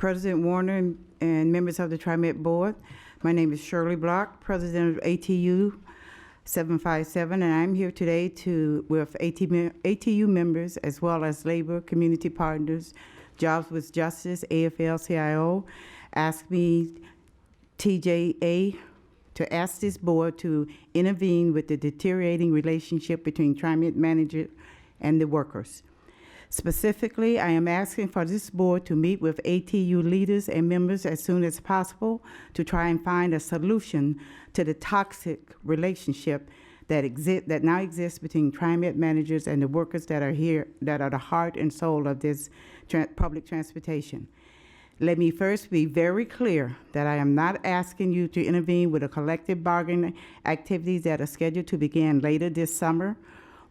President Warner and members of the TriMet board. My name is Shirley Block, president of ATU 757, and I'm here today with ATU members as well as labor, community partners, Jobs with Justice, AFL-CIO, asked me, TJA, to ask this board to intervene with the deteriorating relationship between TriMet manager and the workers. Specifically, I am asking for this board to meet with ATU leaders and members as soon as possible to try and find a solution to the toxic relationship that now exists between TriMet managers and the workers that are here, that are the heart and soul of this public transportation. Let me first be very clear that I am not asking you to intervene with the collective bargaining activities that are scheduled to begin later this summer.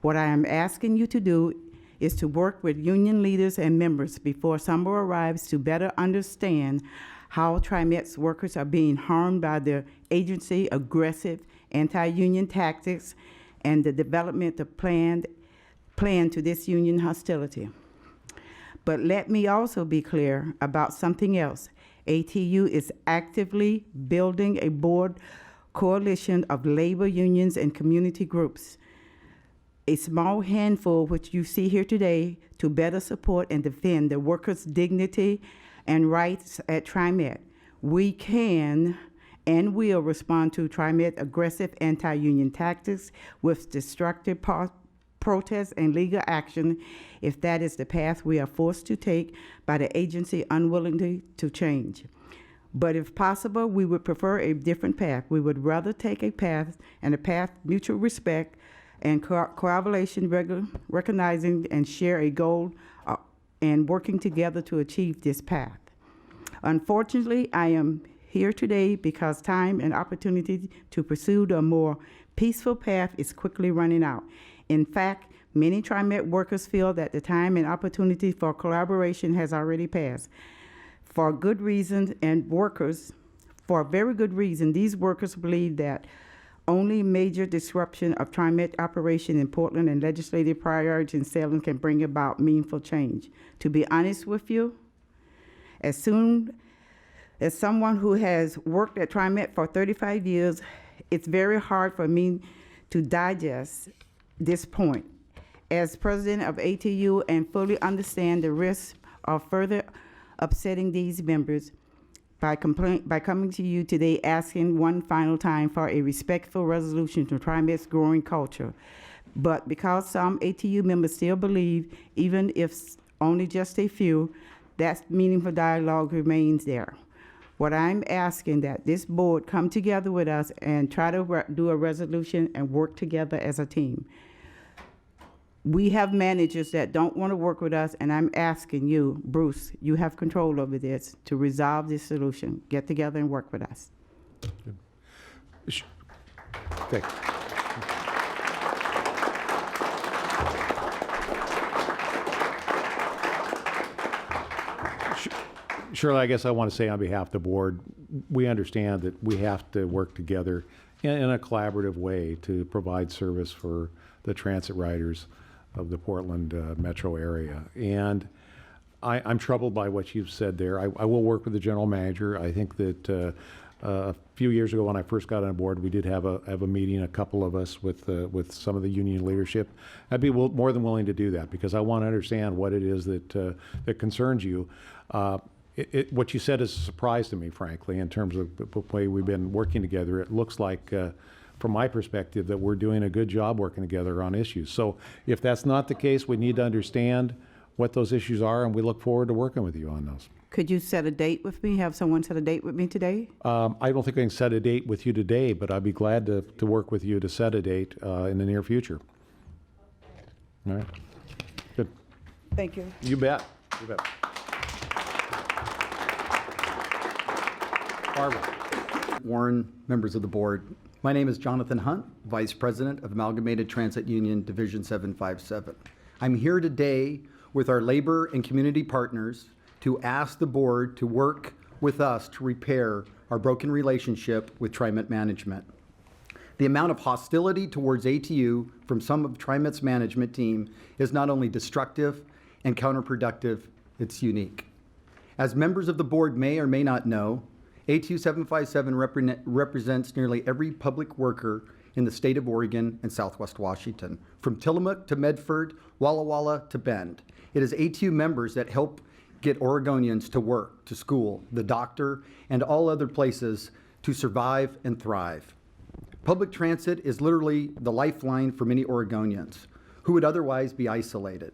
What I am asking you to do is to work with union leaders and members before summer arrives to better understand how TriMet's workers are being harmed by the agency aggressive anti-union tactics and the development of plan to this union hostility. But let me also be clear about something else. ATU is actively building a board coalition of labor unions and community groups, a small handful which you see here today, to better support and defend the workers' dignity and rights at TriMet. We can and will respond to TriMet aggressive anti-union tactics with destructive protests and legal action if that is the path we are forced to take by the agency unwilling to change. But if possible, we would prefer a different path. We would rather take a path mutual respect and collaboration, recognizing and share a goal and working together to achieve this path. Unfortunately, I am here today because time and opportunity to pursue the more peaceful path is quickly running out. In fact, many TriMet workers feel that the time and opportunity for collaboration has already passed. For good reason, and for a very good reason, these workers believe that only major disruption of TriMet operation in Portland and legislative priorities in Salem can bring about meaningful change. To be honest with you, as someone who has worked at TriMet for 35 years, it's very hard for me to digest this point. As president of ATU and fully understand the risk of further upsetting these members by coming to you today asking one final time for a respectful resolution to TriMet's growing culture. But because some ATU members still believe, even if only just a few, that meaningful dialogue remains there. What I'm asking that this board come together with us and try to do a resolution and work together as a team. We have managers that don't want to work with us, and I'm asking you, Bruce, you have control over this, to resolve this solution. Get together and work with us. Okay. Shirley, I guess I want to say on behalf of the board, we understand that we have to work together in a collaborative way to provide service for the transit riders of the Portland metro area. And I'm troubled by what you've said there. I will work with the general manager. I think that a few years ago when I first got on board, we did have a meeting, a couple of us with some of the union leadership. I'd be more than willing to do that because I want to understand what it is that concerns you. What you said is a surprise to me, frankly, in terms of the way we've been working together. It looks like, from my perspective, that we're doing a good job working together on issues. So if that's not the case, we need to understand what those issues are, and we look forward to working with you on those. Could you set a date with me, have someone set a date with me today? I don't think I can set a date with you today, but I'd be glad to work with you to set a date in the near future. All right. Good. Thank you. You bet. You bet. Barbara. Warren, members of the board. My name is Jonathan Hunt, Vice President of Amalgamated Transit Union Division 757. I'm here today with our labor and community partners to ask the board to work with us to repair our broken relationship with TriMet management. The amount of hostility towards ATU from some of TriMet's management team is not only destructive and counterproductive, it's unique. As members of the board may or may not know, ATU 757 represents nearly every public worker in the state of Oregon and Southwest Washington, from Tillamook to Medford, Walla Walla to Bend. It is ATU members that help get Oregonians to work, to school, the doctor, and all other places to survive and thrive. Public transit is literally the lifeline for many Oregonians who would otherwise be isolated.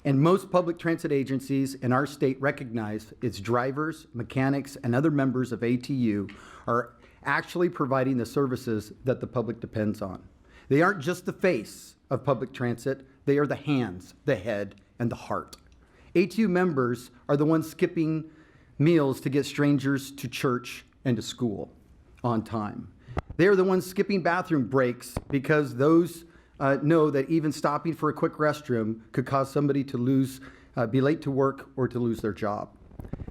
And most public transit agencies in our state recognize its drivers, mechanics, and other members of ATU are actually providing the services that the public depends on. They aren't just the face of public transit, they are the hands, the head, and the heart. ATU members are the ones skipping meals to get strangers to church and to school on time. They are the ones skipping bathroom breaks because those know that even stopping for a quick restroom could cause somebody to be late to work or to lose their job.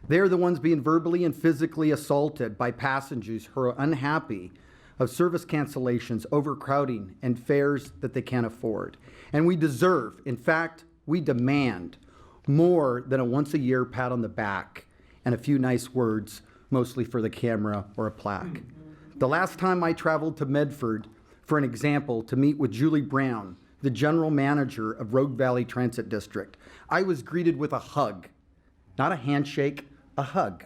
They are the ones being verbally and physically assaulted by passengers who are unhappy of service cancellations, overcrowding, and fares that they can't afford. And we deserve, in fact, we demand more than a once-a-year pat on the back and a few nice words, mostly for the camera or a plaque. The last time I traveled to Medford, for an example, to meet with Julie Brown, the general manager of Rogue Valley Transit District, I was greeted with a hug, not a handshake, a hug.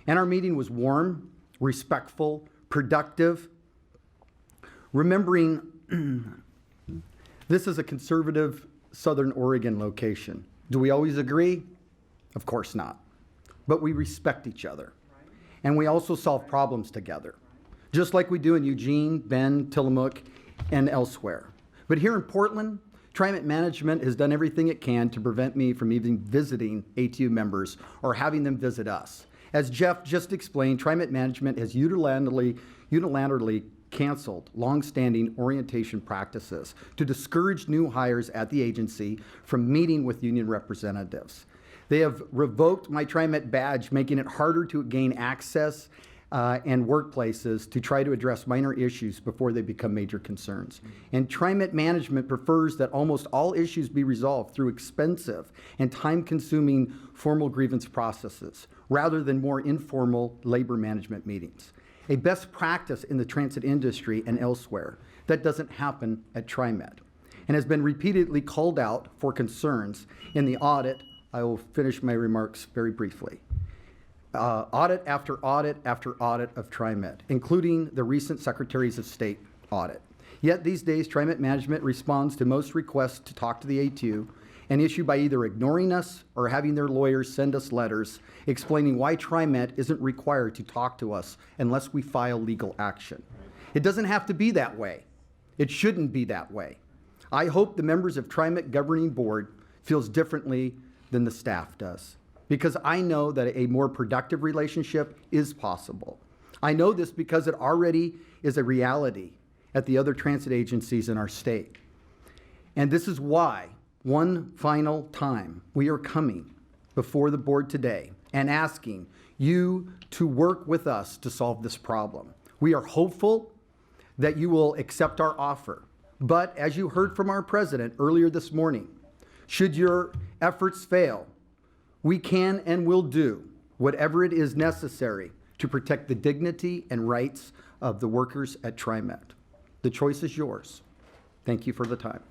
And our meeting was warm, respectful, productive, remembering this is a conservative Southern Oregon location. Do we always agree? Of course not. But we respect each other. And we also solve problems together, just like we do in Eugene, Bend, Tillamook, and elsewhere. But here in Portland, TriMet management has done everything it can to prevent me from even visiting ATU members or having them visit us. As Jeff just explained, TriMet management has unilaterally canceled long-standing orientation practices to discourage new hires at the agency from meeting with union representatives. They have revoked my TriMet badge, making it harder to gain access and workplaces to try to address minor issues before they become major concerns. And TriMet management prefers that almost all issues be resolved through expensive and time-consuming formal grievance processes, rather than more informal labor management meetings. A best practice in the transit industry and elsewhere that doesn't happen at TriMet, and has been repeatedly called out for concerns in the audit. I will finish my remarks very briefly. Audit after audit after audit of TriMet, including the recent Secretaries of State audit. Yet these days, TriMet management responds to most requests to talk to the ATU, an issue by either ignoring us or having their lawyers send us letters explaining why TriMet isn't required to talk to us unless we file legal action. It doesn't have to be that way. It shouldn't be that way. I hope the members of TriMet governing board feels differently than the staff does, because I know that a more productive relationship is possible. I know this because it already is a reality at the other transit agencies in our state. And this is why, one final time, we are coming before the board today and asking you to work with us to solve this problem. We are hopeful that you will accept our offer. But as you heard from our president earlier this morning, should your efforts fail, we can and will do whatever it is necessary to protect the dignity and rights of the workers at TriMet. The choice is yours. Thank you for the time.